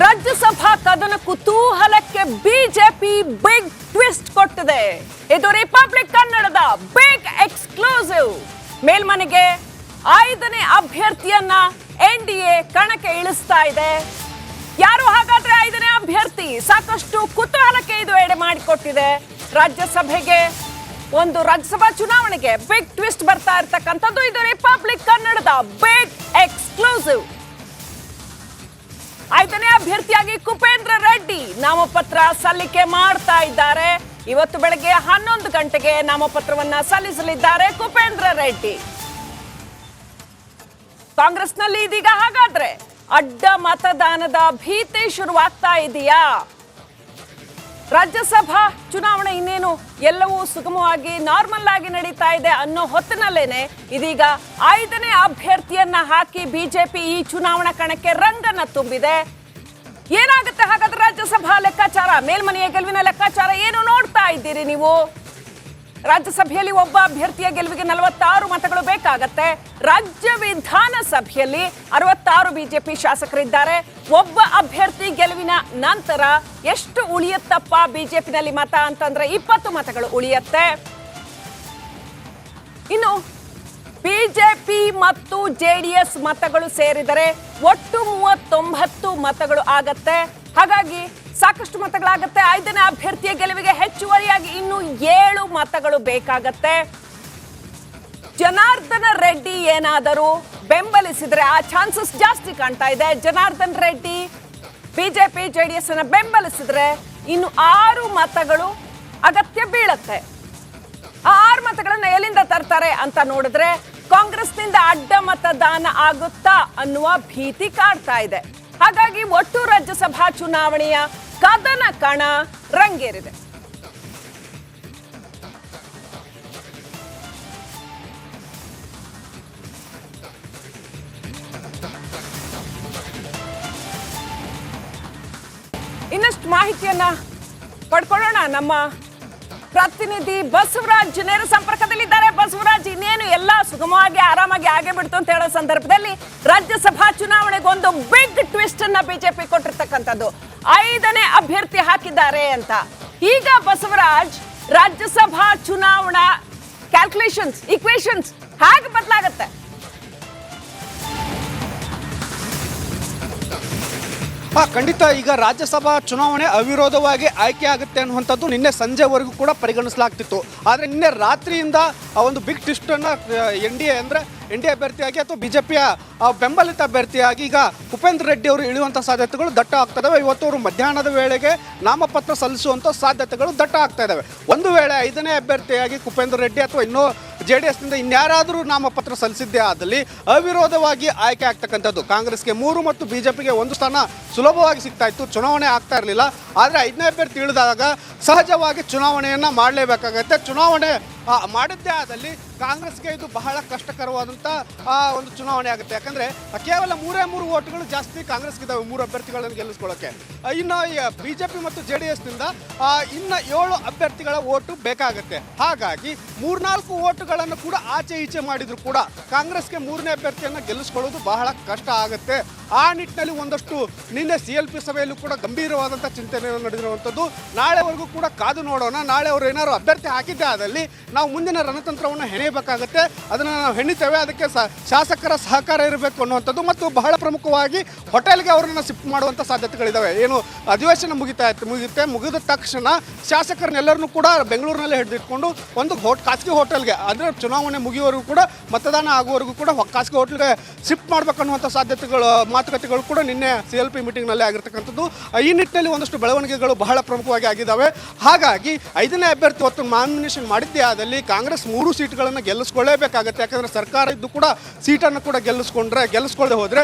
ರಾಜ್ಯಸಭಾ ಕದನ ಕುತೂಹಲಕ್ಕೆ BJP big twist ಕೊಟ್ಟಿದೆ. ಇದು ರಿಪಬ್ಲಿಕ್ ಕನ್ನಡದ ಬಿಗ್ ಎಕ್ಸ್ಕ್ಲೂಸಿವ್. ಮೇಲ್ಮನೆಗೆ 5ನೇ ಅಭ್ಯರ್ಥಿಯನ್ನ ಎನ್ಡಿಎ ಕಣಕ್ಕೆ ಇಳಿಸ್ತಾ ಇದೆ. ಯಾರು ಹಾಗಾದ್ರೆ 5ನೇ ಅಭ್ಯರ್ಥಿ? ಸಾಕಷ್ಟು ಕುತೂಹಲಕ್ಕೆ ಇದು ಎಡೆ ಮಾಡಿಕೊಟ್ಟಿದೆ. ರಾಜ್ಯಸಭಾ ಚುನಾವಣೆಗೆ ಬಿಗ್ ಟ್ವಿಸ್ಟ್ ಬರ್ತಾ ಇರ್ತಕ್ಕಂಥದ್ದು. ಇದು ರಿಪಬ್ಲಿಕ್ ಕನ್ನಡದ ಬಿಗ್ ಎಕ್ಸ್ಕ್ಲೂಸಿವ್. 5ನೇ ಅಭ್ಯರ್ಥಿಯಾಗಿ ಕುಪೇಂದ್ರ ರೆಡ್ಡಿ ನಾಮಪತ್ರ ಸಲ್ಲಿಕೆ ಮಾಡ್ತಾ ಇದ್ದಾರೆ. ಇವತ್ತು ಬೆಳಗ್ಗೆ 11 ಗಂಟೆಗೆ ನಾಮಪತ್ರವನ್ನ ಸಲ್ಲಿಸಲಿದ್ದಾರೆ ಕುಪೇಂದ್ರ ರೆಡ್ಡಿ. ಕಾಂಗ್ರೆಸ್ನಲ್ಲಿ ಇದೀಗ ಹಾಗಾದ್ರೆ ಅಡ್ಡ ಮತದಾನದ ಭೀತಿ ಶುರುವಾಗ್ತಾ ಇದೆಯಾ? ರಾಜ್ಯಸಭಾ ಚುನಾವಣೆ ಇನ್ನೇನು ಎಲ್ಲವೂ ಸುಗಮವಾಗಿ ನಾರ್ಮಲ್ ಆಗಿ ನಡೀತಾ ಇದೆ ಅನ್ನೋ ಹೊತ್ತಿನಲ್ಲೇನೆ ಇದೀಗ 5ನೇ ಅಭ್ಯರ್ಥಿಯನ್ನ ಹಾಕಿ ಬಿಜೆಪಿ ಈ ಚುನಾವಣಾ ಕಣಕ್ಕೆ ರಂಗನ್ನ ತುಂಬಿದೆ. ಏನಾಗುತ್ತೆ ಹಾಗಾದ್ರೆ ರಾಜ್ಯಸಭಾ ಲೆಕ್ಕಾಚಾರ, ಮೇಲ್ಮನೆಯ ಗೆಲುವಿನ ಲೆಕ್ಕಾಚಾರ ಏನು ನೋಡ್ತಾ ಇದ್ದೀರಿ ನೀವು? ರಾಜ್ಯಸಭೆಯಲ್ಲಿ ಒಬ್ಬ ಅಭ್ಯರ್ಥಿಯ ಗೆಲುವಿಗೆ 46 ಮತಗಳು ಬೇಕಾಗತ್ತೆ. ರಾಜ್ಯ ವಿಧಾನಸಭೆಯಲ್ಲಿ 66 ಬಿಜೆಪಿ ಶಾಸಕರಿದ್ದಾರೆ. ಒಬ್ಬ ಅಭ್ಯರ್ಥಿ ಗೆಲುವಿನ ನಂತರ ಎಷ್ಟು ಉಳಿಯುತ್ತಪ್ಪ ಬಿಜೆಪಿನಲ್ಲಿ ಮತ ಅಂತಂದ್ರೆ 20 ಮತಗಳು ಉಳಿಯುತ್ತೆ. ಇನ್ನು ಬಿಜೆಪಿ ಮತ್ತು ಜೆಡಿಎಸ್ ಮತಗಳು ಸೇರಿದರೆ ಒಟ್ಟು 39 ಮತಗಳು ಆಗತ್ತೆ. ಹಾಗಾಗಿ ಸಾಕಷ್ಟು ಮತಗಳಾಗತ್ತೆ. 5ನೇ ಅಭ್ಯರ್ಥಿಯ ಗೆಲುವಿಗೆ ಹೆಚ್ಚುವರಿಯಾಗಿ ಇನ್ನು 7 ಮತಗಳು ಬೇಕಾಗತ್ತೆ. ಜನಾರ್ದನ ರೆಡ್ಡಿ ಏನಾದರೂ ಬೆಂಬಲಿಸಿದ್ರೆ ಆ ಚಾನ್ಸಸ್ ಜಾಸ್ತಿ ಕಾಣ್ತಾ ಇದೆ. ಜನಾರ್ದನ್ ರೆಡ್ಡಿ ಬಿಜೆಪಿ ಜೆಡಿಎಸ್ ಅನ್ನ ಬೆಂಬಲಿಸಿದ್ರೆ ಇನ್ನು 6 ಮತಗಳು ಅಗತ್ಯ ಬೀಳತ್ತೆ. ಆ 6 ಮತಗಳನ್ನ ಎಲ್ಲಿಂದ ತರ್ತಾರೆ ಅಂತ ನೋಡಿದ್ರೆ ಕಾಂಗ್ರೆಸ್ನಿಂದ ಅಡ್ಡ ಮತದಾನ ಆಗುತ್ತಾ ಅನ್ನುವ ಭೀತಿ ಕಾಡ್ತಾ ಇದೆ. ಹಾಗಾಗಿ ಒಟ್ಟು ರಾಜ್ಯಸಭಾ ಚುನಾವಣೆಯ ಕದನ ಕಣ ರಂಗೇರಿದೆ. ಇನ್ನಷ್ಟು ಮಾಹಿತಿಯನ್ನ ಪಡ್ಕೊಳ್ಳೋಣ. ನಮ್ಮ ಪ್ರತಿನಿಧಿ ಬಸವರಾಜ್ ನೇರ ಸಂಪರ್ಕದಲ್ಲಿದ್ದಾರೆ. ಬಸವರಾಜ್, ಇನ್ನೇನು ಎಲ್ಲ ಸುಗಮವಾಗಿ ಆರಾಮಾಗಿ ಆಗೇ ಬಿಡ್ತು ಅಂತ ಹೇಳೋ ಸಂದರ್ಭದಲ್ಲಿ ರಾಜ್ಯಸಭಾ ಚುನಾವಣೆಗೆ ಒಂದು ಬಿಗ್ ಟ್ವಿಸ್ಟ್ ಅನ್ನ ಬಿಜೆಪಿ ಕೊಟ್ಟಿರ್ತಕ್ಕಂಥದ್ದು. 5ನೇ ಅಭ್ಯರ್ಥಿ ಹಾಕಿದ್ದಾರೆ ಅಂತ. ಈಗ ಬಸವರಾಜ್, ರಾಜ್ಯಸಭಾ ಚುನಾವಣಾ ಕ್ಯಾಲ್ಕುಲೇಷನ್ಸ್, ಇಕ್ವೇಷನ್ಸ್ ಹೇಗೆ ಬದಲಾಗತ್ತೆ? ಖಂಡಿತ ಈಗ ರಾಜ್ಯಸಭಾ ಚುನಾವಣೆ ಅವಿರೋಧವಾಗಿ ಆಯ್ಕೆ ಆಗುತ್ತೆ ಅನ್ನುವಂಥದ್ದು ನಿನ್ನೆ ಸಂಜೆವರೆಗೂ ಕೂಡ ಪರಿಗಣಿಸಲಾಗ್ತಿತ್ತು. ಆದರೆ ನಿನ್ನೆ ರಾತ್ರಿಯಿಂದ ಆ ಒಂದು ಬಿಗ್ ಟ್ವಿಸ್ಟನ್ನು ಎನ್ ಡಿ ಎ ಅಭ್ಯರ್ಥಿಯಾಗಿ ಅಥವಾ ಬಿಜೆಪಿಯ ಬೆಂಬಲಿತ ಅಭ್ಯರ್ಥಿಯಾಗಿ ಈಗ ಕುಪೇಂದ್ರ ರೆಡ್ಡಿ ಅವರು ಇಳಿಯುವಂಥ ಸಾಧ್ಯತೆಗಳು ದಟ್ಟ ಆಗ್ತದವೆ. ಇವತ್ತು ಅವರು ಮಧ್ಯಾಹ್ನದ ವೇಳೆಗೆ ನಾಮಪತ್ರ ಸಲ್ಲಿಸುವಂಥ ಸಾಧ್ಯತೆಗಳು ದಟ್ಟ ಆಗ್ತಾ ಇದ್ದಾವೆ. ಒಂದು ವೇಳೆ 5ನೇ ಅಭ್ಯರ್ಥಿಯಾಗಿ ಕುಪೇಂದ್ರ ರೆಡ್ಡಿ ಅಥವಾ ಇನ್ನೂ ಜೆಡಿಎಸ್ನಿಂದ ಇನ್ಯಾರಾದರೂ ನಾಮಪತ್ರ ಸಲ್ಲಿಸಿದ್ದೇ ಆದಲ್ಲಿ ಅವಿರೋಧವಾಗಿ ಆಯ್ಕೆ ಆಗ್ತಕ್ಕಂಥದ್ದು. ಕಾಂಗ್ರೆಸ್ಗೆ 3 ಮತ್ತು ಬಿಜೆಪಿಗೆ 1 ಸ್ಥಾನ ಸುಲಭವಾಗಿ ಸಿಗ್ತಾ ಇತ್ತು, ಚುನಾವಣೆ ಆಗ್ತಾ ಇರಲಿಲ್ಲ. ಆದರೆ 5ನೇ ಅಭ್ಯರ್ಥಿ ಇಳಿದಾಗ ಸಹಜವಾಗಿ ಚುನಾವಣೆಯನ್ನು ಮಾಡಲೇಬೇಕಾಗತ್ತೆ. ಚುನಾವಣೆ ಮಾಡಿದ್ದೇ ಆದಲ್ಲಿ ಕಾಂಗ್ರೆಸ್ಗೆ ಇದು ಬಹಳ ಕಷ್ಟಕರವಾದಂಥ ಒಂದು ಚುನಾವಣೆ ಆಗುತ್ತೆ. ಯಾಕಂದರೆ ಕೇವಲ 3 ಓಟ್ಗಳು ಜಾಸ್ತಿ ಕಾಂಗ್ರೆಸ್ಗಿದ್ದಾವೆ 3 ಅಭ್ಯರ್ಥಿಗಳನ್ನು ಗೆಲ್ಲಿಸ್ಕೊಳ್ಳೋಕ್ಕೆ. ಇನ್ನು ಬಿಜೆಪಿ ಮತ್ತು ಜೆಡಿಎಸ್ನಿಂದ ಇನ್ನು 7 ಅಭ್ಯರ್ಥಿಗಳ ಓಟು ಬೇಕಾಗುತ್ತೆ. ಹಾಗಾಗಿ 3-4 ಓಟುಗಳನ್ನು ಕೂಡ ಆಚೆ ಈಚೆ ಮಾಡಿದ್ರು ಕೂಡ ಕಾಂಗ್ರೆಸ್ಗೆ 3ನೇ ಅಭ್ಯರ್ಥಿಯನ್ನು ಗೆಲ್ಲಿಸ್ಕೊಳ್ಳೋದು ಬಹಳ ಕಷ್ಟ ಆಗುತ್ತೆ. ಆ ನಿಟ್ಟಿನಲ್ಲಿ ಒಂದಷ್ಟು ನಿನ್ನೆ CLP ಸಭೆಯಲ್ಲೂ ಕೂಡ ಗಂಭೀರವಾದಂಥ ಚಿಂತನೆಯನ್ನು ನಡೆದಿರುವಂಥದ್ದು. ನಾಳೆವರೆಗೂ ಕೂಡ ಕಾದು ನೋಡೋಣ. ನಾಳೆ ಅವರು ಏನಾದ್ರು ಅಭ್ಯರ್ಥಿ ಹಾಕಿದ್ದೇ ಆದಲ್ಲಿ ನಾವು ಮುಂದಿನ ರಣತಂತ್ರವನ್ನು ಹೆಣೆಯಬೇಕಾಗತ್ತೆ. ಅದನ್ನು ನಾವು ಹೆಣಿತೇವೆ. ಅದಕ್ಕೆ ಶಾಸಕರ ಸಹಕಾರ ಇರಬೇಕು ಅನ್ನುವಂಥದ್ದು ಮತ್ತು ಬಹಳ ಪ್ರಮುಖವಾಗಿ ಹೋಟೆಲ್ಗೆ ಅವರನ್ನು ಶಿಫ್ಟ್ ಮಾಡುವಂಥ ಸಾಧ್ಯತೆಗಳಿದ್ದಾವೆ. ಏನು ಅಧಿವೇಶನ ಮುಗಿದ ತಕ್ಷಣ ಶಾಸಕರನ್ನೆಲ್ಲರನ್ನೂ ಕೂಡ ಬೆಂಗಳೂರಿನಲ್ಲೇ ಹಿಡಿದಿಟ್ಕೊಂಡು ಒಂದು ಖಾಸಗಿ ಹೋಟೆಲ್ಗೆ, ಅಂದರೆ ಚುನಾವಣೆ ಮುಗಿಯುವವರೆಗೂ ಕೂಡ ಮತದಾನ ಆಗುವವರೆಗೂ ಕೂಡ ಖಾಸಗಿ ಹೋಟೆಲ್ಗೆ ಶಿಫ್ಟ್ ಮಾಡಬೇಕನ್ನುವಂಥ ಮಾತುಕತೆಗಳು ಕೂಡ ನಿನ್ನೆ CLP ಮೀಟಿಂಗ್ನಲ್ಲಿ ಆಗಿರ್ತಕ್ಕಂಥದ್ದು. ಈ ನಿಟ್ಟಿನಲ್ಲಿ ಒಂದಷ್ಟು ಬೆಳವಣಿಗೆಗಳು ಬಹಳ ಪ್ರಮುಖವಾಗಿ ಆಗಿದ್ದಾವೆ. ಹಾಗಾಗಿ 5ನೇ ಅಭ್ಯರ್ಥಿ ಹೊತ್ತು ನಾಮಿನೇಷನ್ ಮಾಡಿದ್ದೇ ಆದಲ್ಲಿ ಕಾಂಗ್ರೆಸ್ 3 ಸೀಟ್ಗಳನ್ನು ಗೆಲ್ಲಿಸ್ಕೊಳ್ಳೇಬೇಕಾಗತ್ತೆ. ಯಾಕಂದರೆ ಸರ್ಕಾರ ಇದ್ದು ಕೂಡ ಸೀಟನ್ನು ಕೂಡ ಗೆಲ್ಲಿಸ್ಕೊಳ್ಳದೆ ಹೋದರೆ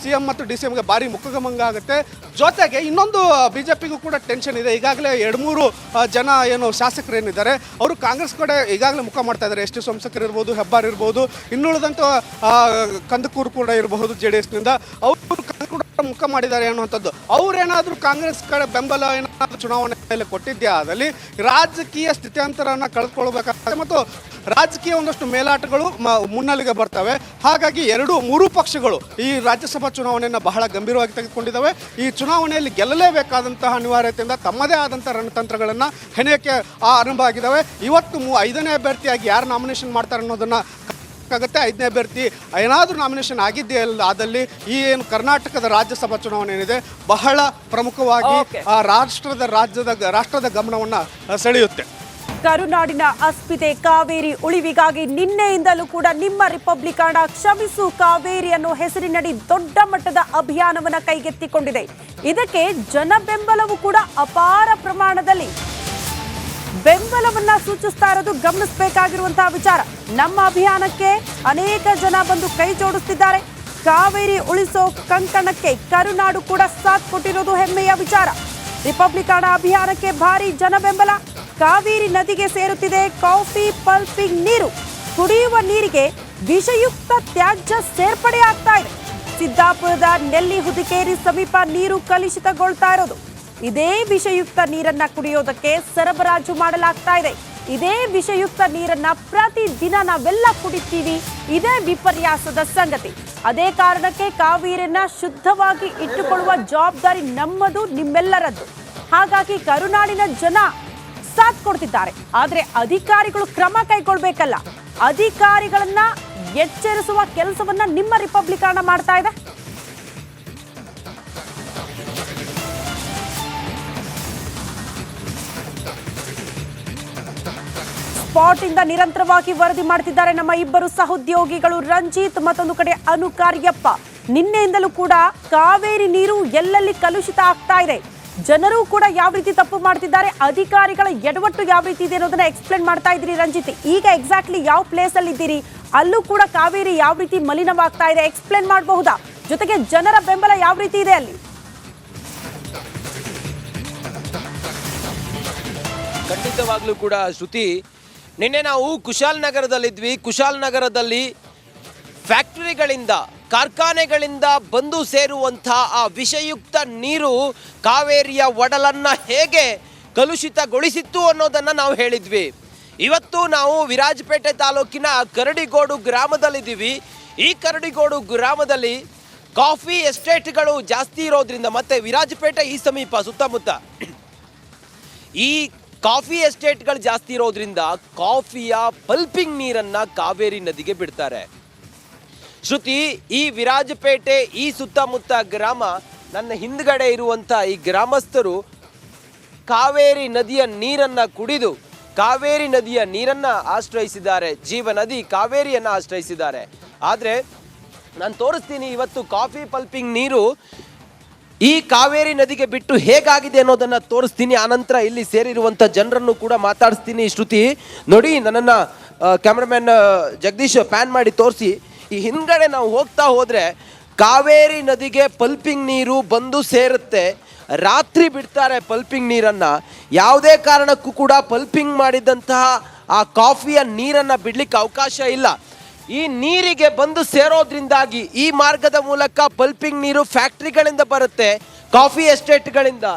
CM ಮತ್ತು DCMಗೆ ಭಾರಿ ಮುಖಗಮಂಗ ಆಗುತ್ತೆ. ಜೊತೆಗೆ ಇನ್ನೊಂದು ಬಿಜೆಪಿಗೂ ಕೂಡ ಟೆನ್ಷನ್ ಇದೆ. ಈಗಾಗಲೇ 2-3 ಜನ ಏನು ಶಾಸಕರೇನಿದ್ದಾರೆ ಅವರು ಕಾಂಗ್ರೆಸ್ ಕಡೆ ಈಗಾಗಲೇ ಮುಖ ಮಾಡ್ತಾ ಇದ್ದಾರೆ. ಎಸ್ ಟಿ ಸೋಮಶೇಖರ್ ಇರ್ಬೋದು, ಹೆಬ್ಬಾರ್ ಇರ್ಬೋದು, ಇನ್ನುಳಿದಂಥ ಕಂದಕೂರು ಕೂಡ ಇರಬಹುದು ಜೆಡಿಎಸ್ನಿಂದ. ಅವರು ಮುಖ ಮಾಡಿದ್ದಾರೆ ಅನ್ನುವಂಥದ್ದು. ಅವರೇನಾದರೂ ಕಾಂಗ್ರೆಸ್ ಕಡೆ ಬೆಂಬಲ ಏನಾದರೂ ಚುನಾವಣೆಯಲ್ಲಿ ಕೊಟ್ಟಿದ್ದೇ ಆದಲ್ಲಿ ರಾಜಕೀಯ ಸ್ಥಿತ್ಯಂತರನ ಕಳೆದುಕೊಳ್ಬೇಕಾಗ್ತದೆ ಮತ್ತು ರಾಜಕೀಯ ಒಂದಷ್ಟು ಮೇಲಾಟಗಳು ಮುನ್ನೆಲೆಗೆ ಬರ್ತವೆ. ಹಾಗಾಗಿ ಮೂರು ಪಕ್ಷಗಳು ಈ ರಾಜ್ಯಸಭಾ ಚುನಾವಣೆಯನ್ನು ಬಹಳ ಗಂಭೀರವಾಗಿ ತೆಗೆದುಕೊಂಡಿದ್ದಾವೆ. ಈ ಚುನಾವಣೆಯಲ್ಲಿ ಗೆಲ್ಲಲೇಬೇಕಾದಂತಹ ಅನಿವಾರ್ಯತೆಯಿಂದ ತಮ್ಮದೇ ಆದಂಥ ರಣತಂತ್ರಗಳನ್ನು ಹೆಣೆಯಕ್ಕೆ ಆರಂಭ ಆಗಿದ್ದಾವೆ. ಇವತ್ತು 5ನೇ ಅಭ್ಯರ್ಥಿಯಾಗಿ ಯಾರು ನಾಮಿನೇಷನ್ ಮಾಡ್ತಾರೆ ಅನ್ನೋದನ್ನು ಆಗುತ್ತೆ. 5ನೇ ಅಭ್ಯರ್ಥಿ ಏನಾದರೂ ನಾಮಿನೇಷನ್ ಆಗಿದ್ದೇ ಆದಲ್ಲಿ ಈ ಏನು ಕರ್ನಾಟಕದ ರಾಜ್ಯಸಭಾ ಚುನಾವಣೆ ಏನಿದೆ ಬಹಳ ಪ್ರಮುಖವಾಗಿ ಆ ರಾಷ್ಟ್ರದ ಗಮನವನ್ನು ಸೆಳೆಯುತ್ತೆ. ಕರುನಾಡಿನ ಅಸ್ಮಿತೆ ಕಾವೇರಿ ಉಳಿವಿಗಾಗಿ ನಿನ್ನೆಯಿಂದಲೂ ಕೂಡ ನಿಮ್ಮ ರಿಪಬ್ಲಿಕನ್ ಕ್ಷಮಿಸು ಕಾವೇರಿ ಅನ್ನೋ ಹೆಸರಿನಡಿ ದೊಡ್ಡ ಮಟ್ಟದ ಅಭಿಯಾನವನ್ನ ಕೈಗೆತ್ತಿಕೊಂಡಿದೆ. ಇದಕ್ಕೆ ಜನ ಬೆಂಬಲವೂ ಕೂಡ ಅಪಾರ ಪ್ರಮಾಣದಲ್ಲಿ ಬೆಂಬಲವನ್ನ ಸೂಚಿಸ್ತಾ ಇರೋದು ಗಮನಿಸಬೇಕಾಗಿರುವಂತಹ ವಿಚಾರ. ನಮ್ಮ ಅಭಿಯಾನಕ್ಕೆ ಅನೇಕ ಜನ ಬಂದು ಕೈ ಜೋಡಿಸ್ತಿದ್ದಾರೆ. ಕಾವೇರಿ ಉಳಿಸೋ ಕಂಕಣಕ್ಕೆ ಕರುನಾಡು ಕೂಡ ಸಾಥ್ ಕೊಟ್ಟಿರೋದು ಹೆಮ್ಮೆಯ ವಿಚಾರ. ರಿಪಬ್ಲಿಕನ್ ಅಭಿಯಾನಕ್ಕೆ ಭಾರಿ ಜನ ಬೆಂಬಲ. ಕಾವೇರಿ ನದಿಗೆ ಸೇರುತ್ತಿದೆ ಕಾಫಿ ಪಲ್ಪಿಂಗ್ ನೀರು. ಕುಡಿಯುವ ನೀರಿಗೆ ವಿಷಯುಕ್ತ ತ್ಯಾಜ್ಯ ಸೇರ್ಪಡೆ ಆಗ್ತಾ ಇದೆ. ಸಿದ್ದಾಪುರದ ನೆಲ್ಲಿ ಹುದಿಕೇರಿ ಸಮೀಪ ನೀರು ಕಲುಷಿತಗೊಳ್ತಾ ಇರೋದು. ಇದೇ ವಿಷಯುಕ್ತ ನೀರನ್ನ ಕುಡಿಯೋದಕ್ಕೆ ಸರಬರಾಜು ಮಾಡಲಾಗ್ತಾ ಇದೆ. ಇದೇ ವಿಷಯುಕ್ತ ನೀರನ್ನ ಪ್ರತಿದಿನ ನಾವೆಲ್ಲ ಕುಡಿತೀವಿ. ಇದೇ ವಿಪರ್ಯಾಸದ ಸಂಗತಿ. ಅದೇ ಕಾರಣಕ್ಕೆ ಕಾವೇರಿಯನ್ನ ಶುದ್ಧವಾಗಿ ಇಟ್ಟುಕೊಳ್ಳುವ ಜವಾಬ್ದಾರಿ ನಮ್ಮದು, ನಿಮ್ಮೆಲ್ಲರದ್ದು. ಹಾಗಾಗಿ ಕರುನಾಡಿನ ಜನ ಸಾಥ್ ಕೊಡ್ತಿದ್ದಾರೆ. ಆದ್ರೆ ಅಧಿಕಾರಿಗಳು ಕ್ರಮ ಕೈಗೊಳ್ಬೇಕಲ್ಲ. ಅಧಿಕಾರಿಗಳನ್ನ ಎಚ್ಚರಿಸುವ ಕೆಲಸವನ್ನ ನಿಮ್ಮ ರಿಪಬ್ಲಿಕನ್ ಮಾಡ್ತಾ ಇದೆ. ಸ್ಪಾಟ್ ಇಂದ ನಿರಂತರವಾಗಿ ವರದಿ ಮಾಡ್ತಿದ್ದಾರೆ ನಮ್ಮ ಇಬ್ಬರು ಸಹೋದ್ಯೋಗಿಗಳು ರಂಜಿತ್, ಮತ್ತೊಂದು ಕಡೆ ಅನು ಕಾರ್ಯಪ್ಪ. ನಿನ್ನೆಯಿಂದಲೂ ಕೂಡ ಕಾವೇರಿ ನೀರು ಎಲ್ಲೆಲ್ಲಿ ಕಲುಷಿತ ಆಗ್ತಾ ಇದೆ, ಜನರು ಕೂಡ ಯಾವ ರೀತಿ ತಪ್ಪು ಮಾಡ್ತಿದ್ದಾರೆ, ಅಧಿಕಾರಿಗಳ ಎಡವಟ್ಟು ಯಾವ ರೀತಿ ಇದೆ ಅನ್ನೋದನ್ನ ಎಕ್ಸ್ಪ್ಲೇನ್ ಮಾಡ್ತಾ ಇದ್ದೀರಿ ರಂಜಿತ್. ಈಗ ಎಕ್ಸಾಕ್ಟ್ಲಿ ಯಾವ ಪ್ಲೇಸ್ ಅಲ್ಲಿ ಇದ್ದೀರಿ? ಅಲ್ಲೂ ಕೂಡ ಕಾವೇರಿ ಯಾವ ರೀತಿ ಮಲಿನವಾಗ್ತಾ ಇದೆ ಎಕ್ಸ್ಪ್ಲೇನ್ ಮಾಡಬಹುದಾ? ಜೊತೆಗೆ ಜನರ ಬೆಂಬಲ ಯಾವ ರೀತಿ ಇದೆ ಅಲ್ಲಿ? ಖಂಡಿತವಾಗ್ಲೂ ಕೂಡ ಶ್ರುತಿ, ನಿನ್ನೆ ನಾವು ಕುಶಾಲನಗರದಲ್ಲಿದ್ವಿ. ಕುಶಾಲನಗರದಲ್ಲಿ ಫ್ಯಾಕ್ಟರಿಗಳಿಂದ ಕಾರ್ಖಾನೆಗಳಿಂದ ಬಂದು ಸೇರುವಂಥ ಆ ವಿಷಯುಕ್ತ ನೀರು ಕಾವೇರಿಯ ಒಡಲನ್ನು ಹೇಗೆ ಕಲುಷಿತಗೊಳಿಸಿತ್ತು ಅನ್ನೋದನ್ನು ನಾವು ಹೇಳಿದ್ವಿ. ಇವತ್ತು ನಾವು ವಿರಾಜಪೇಟೆ ತಾಲೂಕಿನ ಕರಡಿಗೋಡು ಗ್ರಾಮದಲ್ಲಿದ್ದೀವಿ. ಈ ಕರಡಿಗೋಡು ಗ್ರಾಮದಲ್ಲಿ ಕಾಫಿ ಎಸ್ಟೇಟ್ಗಳು ಜಾಸ್ತಿ ಇರೋದ್ರಿಂದ ಮತ್ತು ವಿರಾಜಪೇಟೆ ಈ ಸಮೀಪ ಸುತ್ತಮುತ್ತ ಈ ಕಾಫಿ ಎಸ್ಟೇಟ್ಗಳು ಜಾಸ್ತಿ ಇರೋದ್ರಿಂದ ಕಾಫಿಯ ಪಲ್ಪಿಂಗ್ ನೀರನ್ನು ಕಾವೇರಿ ನದಿಗೆ ಬಿಡ್ತಾರೆ. ಶ್ರುತಿ, ಈ ವಿರಾಜಪೇಟೆ ಈ ಸುತ್ತಮುತ್ತ ಗ್ರಾಮ, ನನ್ನ ಹಿಂದ್ಗಡೆ ಇರುವಂಥ ಈ ಗ್ರಾಮಸ್ಥರು ಕಾವೇರಿ ನದಿಯ ನೀರನ್ನು ಕುಡಿದು ಕಾವೇರಿ ನದಿಯ ನೀರನ್ನು ಆಶ್ರಯಿಸಿದ್ದಾರೆ. ಜೀವ ನದಿ ಕಾವೇರಿಯನ್ನು ಆಶ್ರಯಿಸಿದ್ದಾರೆ. ಆದರೆ ನಾನು ತೋರಿಸ್ತೀನಿ ಇವತ್ತು ಕಾಫಿ ಪಲ್ಪಿಂಗ್ ನೀರು ಈ ಕಾವೇರಿ ನದಿಗೆ ಬಿಟ್ಟು ಹೇಗಾಗಿದೆ ಅನ್ನೋದನ್ನು ತೋರಿಸ್ತೀನಿ. ಆನಂತರ ಇಲ್ಲಿ ಸೇರಿರುವಂಥ ಜನರನ್ನು ಕೂಡ ಮಾತಾಡಿಸ್ತೀನಿ. ಶ್ರುತಿ ನೋಡಿ, ನನ್ನನ್ನು ಕ್ಯಾಮ್ರಾಮನ್ ಜಗದೀಶ್ ಪ್ಯಾನ್ ಮಾಡಿ ತೋರಿಸಿ. ಈ ಹಿಂದ್ಗಡೆ ನಾವು ಹೋಗ್ತಾ ಹೋದರೆ ಕಾವೇರಿ ನದಿಗೆ ಪಲ್ಪಿಂಗ್ ನೀರು ಬಂದು ಸೇರುತ್ತೆ. ರಾತ್ರಿ ಬಿಡ್ತಾರೆ ಪಲ್ಪಿಂಗ್ ನೀರನ್ನು. ಯಾವುದೇ ಕಾರಣಕ್ಕೂ ಕೂಡ ಪಲ್ಪಿಂಗ್ ಮಾಡಿದಂತಹ ಆ ಕಾಫಿಯ ನೀರನ್ನು ಬಿಡಲಿಕ್ಕೆ ಅವಕಾಶ ಇಲ್ಲ. ಈ ನೀರಿಗೆ ಬಂದು ಸೇರೋದ್ರಿಂದಾಗಿ ಈ ಮಾರ್ಗದ ಮೂಲಕ ಪಲ್ಪಿಂಗ್ ನೀರು ಫ್ಯಾಕ್ಟ್ರಿಗಳಿಂದ ಬರುತ್ತೆ, ಕಾಫಿ ಎಸ್ಟೇಟ್ಗಳಿಂದ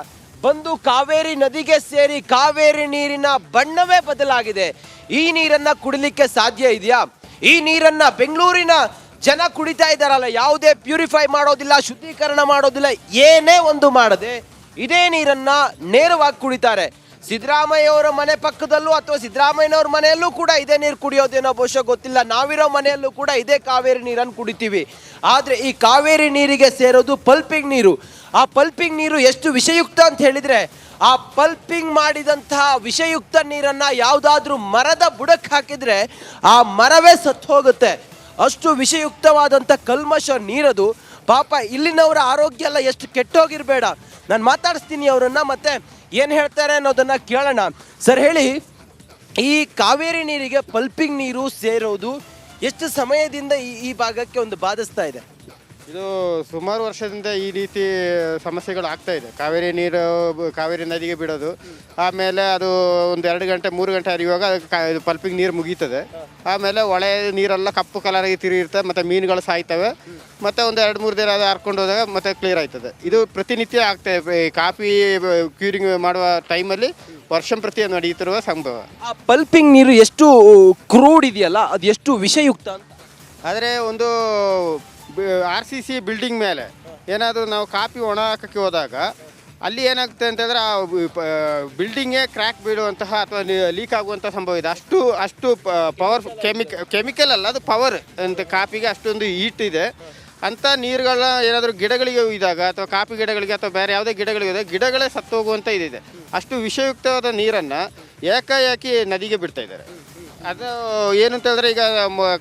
ಬಂದು ಕಾವೇರಿ ನದಿಗೆ ಸೇರಿ ಕಾವೇರಿ ನೀರಿನ ಬಣ್ಣವೇ ಬದಲಾಗಿದೆ. ಈ ನೀರನ್ನು ಕುಡಿಲಿಕ್ಕೆ ಸಾಧ್ಯ ಇದೆಯಾ? ಈ ನೀರನ್ನು ಬೆಂಗಳೂರಿನ ಜನ ಕುಡಿತಾ ಇದ್ದಾರಲ್ಲ, ಯಾವುದೇ ಪ್ಯೂರಿಫೈ ಮಾಡೋದಿಲ್ಲ, ಶುದ್ಧೀಕರಣ ಮಾಡೋದಿಲ್ಲ, ಏನೇ ಒಂದು ಮಾಡದೆ ಇದೇ ನೀರನ್ನು ನೇರವಾಗಿ ಕುಡಿತಾರೆ. ಸಿದ್ದರಾಮಯ್ಯವರ ಮನೆ ಪಕ್ಕದಲ್ಲೂ ಅಥವಾ ಸಿದ್ದರಾಮಯ್ಯನವ್ರ ಮನೆಯಲ್ಲೂ ಕೂಡ ಇದೇ ನೀರು ಕುಡಿಯೋದೇನೋ ಬಹುಶಃ ಗೊತ್ತಿಲ್ಲ. ನಾವಿರೋ ಮನೆಯಲ್ಲೂ ಕೂಡ ಇದೇ ಕಾವೇರಿ ನೀರನ್ನು ಕುಡಿತೀವಿ. ಆದರೆ ಈ ಕಾವೇರಿ ನೀರಿಗೆ ಸೇರೋದು ಪಲ್ಪಿಂಗ್ ನೀರು. ಆ ಪಲ್ಪಿಂಗ್ ನೀರು ಎಷ್ಟು ವಿಷಯುಕ್ತ ಅಂತ ಹೇಳಿದರೆ, ಆ ಪಲ್ಪಿಂಗ್ ಮಾಡಿದಂತಹ ವಿಷಯುಕ್ತ ನೀರನ್ನು ಯಾವುದಾದ್ರೂ ಮರದ ಬುಡಕ್ಕೆ ಹಾಕಿದರೆ ಆ ಮರವೇ ಸತ್ತು ಹೋಗುತ್ತೆ. ಅಷ್ಟು ವಿಷಯುಕ್ತವಾದಂಥ ಕಲ್ಮಶ ನೀರದು. ಪಾಪ ಇಲ್ಲಿನವರ ಆರೋಗ್ಯ ಎಲ್ಲ ಎಷ್ಟು ಕೆಟ್ಟೋಗಿರಬೇಡ. ನಾನು ಮಾತಾಡಿಸ್ತೀನಿ ಅವರನ್ನು, ಮತ್ತೆ ಏನು ಹೇಳ್ತಾರೆ ಅನ್ನೋದನ್ನು ಕೇಳೋಣ. ಸರ್ ಹೇಳಿ, ಈ ಕಾವೇರಿ ನೀರಿಗೆ ಪಲ್ಪಿಂಗ್ ನೀರು ಸೇರೋದು ಎಷ್ಟು ಸಮಯದಿಂದ ಈ ಭಾಗಕ್ಕೆ ಒಂದು ಬಾಧಿಸ್ತಾ ಇದೆ? ಇದು ಸುಮಾರು ವರ್ಷದಿಂದ ಈ ರೀತಿ ಸಮಸ್ಯೆಗಳು ಆಗ್ತಾ ಇದೆ. ಕಾವೇರಿ ನೀರು ಕಾವೇರಿ ನದಿಗೆ ಬಿಡೋದು, ಆಮೇಲೆ ಅದು ಒಂದು 2 ಗಂಟೆ 3 ಗಂಟೆ ಹರಿಯುವಾಗ ಅದು ಪಲ್ಪಿಂಗ್ ನೀರು ಮುಗೀತದೆ. ಆಮೇಲೆ ಹೊಳೆ ನೀರೆಲ್ಲ ಕಪ್ಪು ಕಲರಿಗೆ ತಿರುಗಿರ್ತದೆ, ಮತ್ತು ಮೀನುಗಳು ಸಾಯ್ತವೆ. ಮತ್ತು ಒಂದು 2-3 ದಿನ ಅದು ಹರ್ಕೊಂಡು ಹೋದಾಗ ಮತ್ತೆ ಕ್ಲಿಯರ್ ಆಯ್ತದೆ. ಇದು ಪ್ರತಿನಿತ್ಯ ಆಗ್ತಾಯಿದೆ. ಈ ಕಾಫಿ ಕ್ಯೂರಿಂಗ್ ಮಾಡುವ ಟೈಮಲ್ಲಿ ವರ್ಷಂಪ್ರತಿ ನಡೆಯುತ್ತಿರುವ ಸಂಭವ. ಆ ಪಲ್ಪಿಂಗ್ ನೀರು ಎಷ್ಟು ಕ್ರೂಡ್ ಇದೆಯಲ್ಲ, ಅದು ಎಷ್ಟು ವಿಷಯುಕ್ತ ಅಂತ. ಆದರೆ ಒಂದು RCC ಬಿಲ್ಡಿಂಗ್ ಮೇಲೆ ಏನಾದರೂ ನಾವು ಕಾಫಿ ಒಣ ಹಾಕೋಕ್ಕೆ ಹೋದಾಗ ಅಲ್ಲಿ ಏನಾಗುತ್ತೆ ಅಂತಂದರೆ ಆ ಬಿಲ್ಡಿಂಗೇ ಕ್ರ್ಯಾಕ್ ಬೀಳುವಂತಹ ಅಥವಾ ಲೀಕ್ ಆಗುವಂಥ ಸಂಭವ ಇದೆ. ಅಷ್ಟು ಪವರ್ ಕೆಮಿಕಲ್ ಅಲ್ಲ, ಅದು ಪವರ್ ಅಂತ ಕಾಫಿಗೆ ಅಷ್ಟೊಂದು ಹೀಟ್ ಇದೆ. ಅಂಥ ನೀರುಗಳ ಏನಾದರೂ ಗಿಡಗಳಿಗೆ ಇದ್ದಾಗ ಅಥವಾ ಕಾಫಿ ಗಿಡಗಳಿಗೆ ಅಥವಾ ಬೇರೆ ಯಾವುದೇ ಗಿಡಗಳಿಗೆ ಗಿಡಗಳೇ ಸತ್ತೋಗುವಂಥ ಇದಿದೆ. ಅಷ್ಟು ವಿಷಯುಕ್ತವಾದ ನೀರನ್ನು ಏಕಾಏಕಿ ನದಿಗೆ ಬಿಡ್ತಾ ಇದ್ದಾರೆ. ಅದು ಏನು ಅಂತಂದರೆ, ಈಗ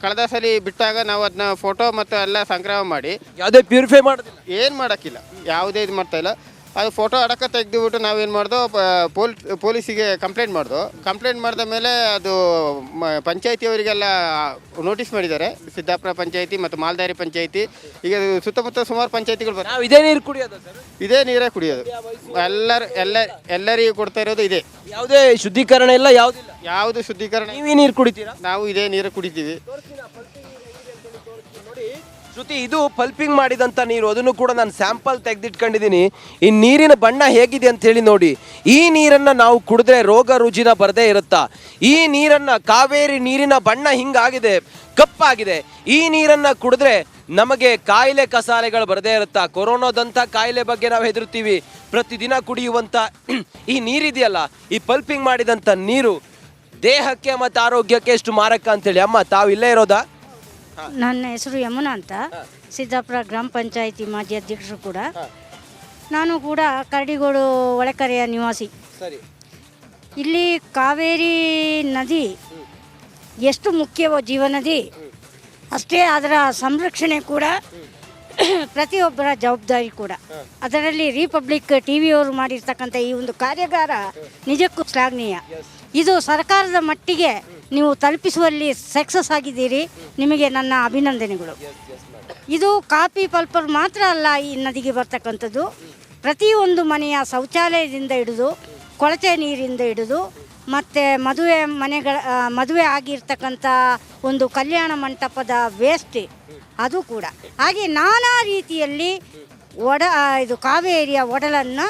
ಕಳೆದ ಸಲ ಬಿಟ್ಟಾಗ ನಾವು ಅದನ್ನ ಫೋಟೋ ಮತ್ತು ಎಲ್ಲ ಸಂಗ್ರಹ ಮಾಡಿ ಯಾವುದೇ ಪ್ಯೂರಿಫೈ ಮಾಡೋದಿಲ್ಲ, ಏನು ಮಾಡೋಕ್ಕಿಲ್ಲ, ಯಾವುದೇ ಇದು ಮಾಡ್ತಾಯಿಲ್ಲ. ಅದು ಫೋಟೋ ಅಡಕ ತೆಗೆದುಬಿಟ್ಟು ನಾವೇನು ಮಾಡ್ದೋ ಪೊಲೀಸಿಗೆ ಕಂಪ್ಲೇಂಟ್ ಮಾಡ್ದೋ. ಕಂಪ್ಲೇಂಟ್ ಮಾಡಿದ ಮೇಲೆ ಅದು ಪಂಚಾಯತಿಯವರಿಗೆಲ್ಲ ನೋಟಿಸ್ ಮಾಡಿದ್ದಾರೆ. ಸಿದ್ದಾಪುರ ಪಂಚಾಯತಿ ಮತ್ತು ಮಾಲ್ದಾರಿ ಪಂಚಾಯತಿ, ಈಗ ಸುತ್ತಮುತ್ತ ಸುಮಾರು ಪಂಚಾಯತಿಗಳು ಬರ್ತವೆ. ನಾವು ಇದೇ ನೀರು ಕುಡಿಯೋದು ಸರ್? ಇದೇ ನೀರೇ ಕುಡಿಯೋದು. ಎಲ್ಲರಿಗೂ ಕೊಡ್ತಾ ಇರೋದು ಇದೆ. ಯಾವುದೇ ಶುದ್ಧೀಕರಣ ಇಲ್ಲ, ಯಾವುದಿಲ್ಲ. ಯಾವುದು ಶುದ್ಧೀಕರಣ? ನೀವೇ ನೀರು ಕುಡಿತೀರಾ? ನಾವು ಇದೇ ನೀರು ಕುಡಿತೀವಿ. ಶ್ರುತಿ, ಇದು ಪಲ್ಪಿಂಗ್ ಮಾಡಿದಂಥ ನೀರು, ಅದನ್ನು ಕೂಡ ನಾನು ಸ್ಯಾಂಪಲ್ ತೆಗೆದಿಟ್ಕೊಂಡಿದ್ದೀನಿ. ಈ ನೀರಿನ ಬಣ್ಣ ಹೇಗಿದೆ ಅಂತ ಹೇಳಿ ನೋಡಿ. ಈ ನೀರನ್ನು ನಾವು ಕುಡಿದ್ರೆ ರೋಗ ರುಜಿನ ಬರದೇ ಇರುತ್ತಾ? ಈ ನೀರನ್ನು, ಕಾವೇರಿ ನೀರಿನ ಬಣ್ಣ ಹಿಂಗಾಗಿದೆ, ಕಪ್ಪಾಗಿದೆ. ಈ ನೀರನ್ನು ಕುಡಿದ್ರೆ ನಮಗೆ ಕಾಯಿಲೆ ಕಸಾಲೆಗಳು ಬರದೇ ಇರುತ್ತಾ? ಕೊರೋನಾದಂಥ ಕಾಯಿಲೆ ಬಗ್ಗೆ ನಾವು ಹೆದರ್ತೀವಿ. ಪ್ರತಿದಿನ ಕುಡಿಯುವಂಥ ಈ ನೀರಿದೆಯಲ್ಲ, ಈ ಪಲ್ಪಿಂಗ್ ಮಾಡಿದಂಥ ನೀರು ದೇಹಕ್ಕೆ ಮತ್ತು ಆರೋಗ್ಯಕ್ಕೆ ಎಷ್ಟು ಮಾರಕ ಅಂತೇಳಿ. ಅಮ್ಮ, ತಾವು ಇಲ್ಲೇ ಇರೋದಾ? ನನ್ನ ಹೆಸರು ಯಮುನಾ ಅಂತ, ಸಿದ್ದಾಪುರ ಗ್ರಾಮ ಪಂಚಾಯಿತಿ ಮಾಜಿ ಅಧ್ಯಕ್ಷರು ಕೂಡ. ನಾನು ಕೂಡ ಕರಡಿಗೋಡು ಒಳಕೆರೆಯ ನಿವಾಸಿ. ಸರಿ. ಇಲ್ಲಿ ಕಾವೇರಿ ನದಿ ಎಷ್ಟು ಮುಖ್ಯವೋ ಜೀವನದಿ, ಅಷ್ಟೇ ಅದರ ಸಂರಕ್ಷಣೆ ಕೂಡ ಪ್ರತಿಯೊಬ್ಬರ ಜವಾಬ್ದಾರಿ ಕೂಡ. ಅದರಲ್ಲಿ ರಿಪಬ್ಲಿಕ್ ಟಿವಿಯವರು ಮಾಡಿರ್ತಕ್ಕಂಥ ಈ ಒಂದು ಕಾರ್ಯಾಗಾರ ನಿಜಕ್ಕೂ ಶ್ಲಾಘನೀಯ. ಇದು ಸರ್ಕಾರದ ಮಟ್ಟಿಗೆ ನೀವು ತಲುಪಿಸುವಲ್ಲಿ ಸಕ್ಸಸ್ ಆಗಿದ್ದೀರಿ, ನಿಮಗೆ ನನ್ನ ಅಭಿನಂದನೆಗಳು. ಇದು ಕಾಫಿ ಪಲ್ಪರ್ ಮಾತ್ರ ಅಲ್ಲ, ಈ ನದಿಗೆ ಬರ್ತಕ್ಕಂಥದ್ದು ಪ್ರತಿಯೊಂದು ಮನೆಯ ಶೌಚಾಲಯದಿಂದ ಹಿಡಿದು, ಕೊಳಚೆ ನೀರಿಂದ ಹಿಡಿದು, ಮತ್ತು ಮದುವೆ ಆಗಿರ್ತಕ್ಕಂಥ ಒಂದು ಕಲ್ಯಾಣ ಮಂಟಪದ ವೇಸ್ಟ್ ಅದು ಕೂಡ. ಹಾಗೆ ನಾನಾ ರೀತಿಯಲ್ಲಿ ಇದು ಕಾವೇರಿಯ ಒಡಲನ್ನು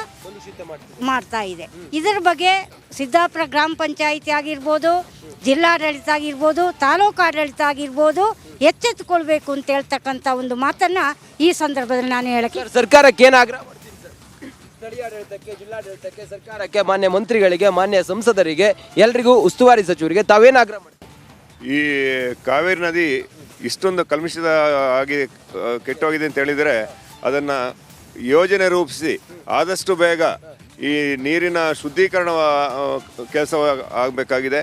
ಮಾಡ್ತಾ ಇದೆ. ಇದರ ಬಗ್ಗೆ ಸಿದ್ದಾಪುರ ಗ್ರಾಮ ಪಂಚಾಯಿತಿ ಆಗಿರ್ಬೋದು, ಜಿಲ್ಲಾಡಳಿತ ಆಗಿರ್ಬೋದು, ತಾಲೂಕು ಆಡಳಿತ ಆಗಿರ್ಬೋದು ಎಚ್ಚೆತ್ತುಕೊಳ್ಬೇಕು ಅಂತ ಹೇಳ್ತಕ್ಕಂಥ ಒಂದು ಮಾತನ್ನು ಈ ಸಂದರ್ಭದಲ್ಲಿ ನಾನು ಹೇಳಕ್ಕೆ. ಸರ್ಕಾರಕ್ಕೆ ಏನು ಆಗ್ರಹ ಮಾಡ್ತೀನಿ ಸರ್? ಸ್ಥಳೀಯ ಆಡಳಿತಕ್ಕೆ, ಜಿಲ್ಲಾಡಳಿತಕ್ಕೆ, ಸರ್ಕಾರಕ್ಕೆ, ಮಾನ್ಯ ಮಂತ್ರಿಗಳಿಗೆ, ಮಾನ್ಯ ಸಂಸದರಿಗೆ, ಎಲ್ರಿಗೂ, ಉಸ್ತುವಾರಿ ಸಚಿವರಿಗೆ ತಾವೇನು ಆಗ್ರಹ ಮಾಡ್ತೀವಿ? ಈ ಕಾವೇರಿ ನದಿ ಇಷ್ಟೊಂದು ಕಲುಷಿತ ಆಗಿ ಕೆಟ್ಟೋಗಿದೆ ಅಂತ ಹೇಳಿದರೆ ಅದನ್ನು ಯೋಜನೆ ರೂಪಿಸಿ ಆದಷ್ಟು ಬೇಗ ಈ ನೀರಿನ ಶುದ್ಧೀಕರಣ ಕೆಲಸ ಆಗಬೇಕಾಗಿದೆ.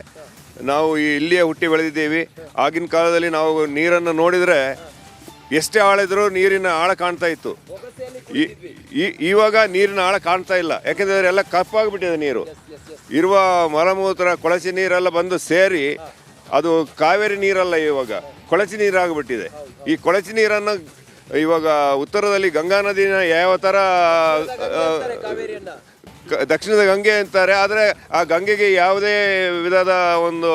ನಾವು ಇಲ್ಲಿಯೇ ಹುಟ್ಟಿ ಬೆಳೆದಿದ್ದೀವಿ. ಆಗಿನ ಕಾಲದಲ್ಲಿ ನಾವು ನೀರನ್ನು ನೋಡಿದರೆ ಎಷ್ಟೇ ಆಳಿದ್ರೂ ನೀರಿನ ಆಳ ಕಾಣ್ತಾ ಇತ್ತು. ಇವಾಗ ನೀರಿನ ಆಳ ಕಾಣ್ತಾ ಇಲ್ಲ. ಯಾಕೆಂದರೆ ಎಲ್ಲ ಕಪ್ಪಾಗಿಬಿಟ್ಟಿದೆ ನೀರು. ಇರುವ ಮಲಮೂತ್ರ ಕೊಳಚೆ ನೀರೆಲ್ಲ ಬಂದು ಸೇರಿ ಅದು ಕಾವೇರಿ ನೀರಲ್ಲ, ಇವಾಗ ಕೊಳಚೆ ನೀರಾಗಿಬಿಟ್ಟಿದೆ. ಈ ಕೊಳಚೆ ನೀರನ್ನು ಇವಾಗ ಉತ್ತರದಲ್ಲಿ ಗಂಗಾ ನದಿನ ಯಾವ ಥರ ದಕ್ಷಿಣದ ಗಂಗೆ ಅಂತಾರೆ, ಆದರೆ ಆ ಗಂಗೆಗೆ ಯಾವುದೇ ವಿಧದ ಒಂದು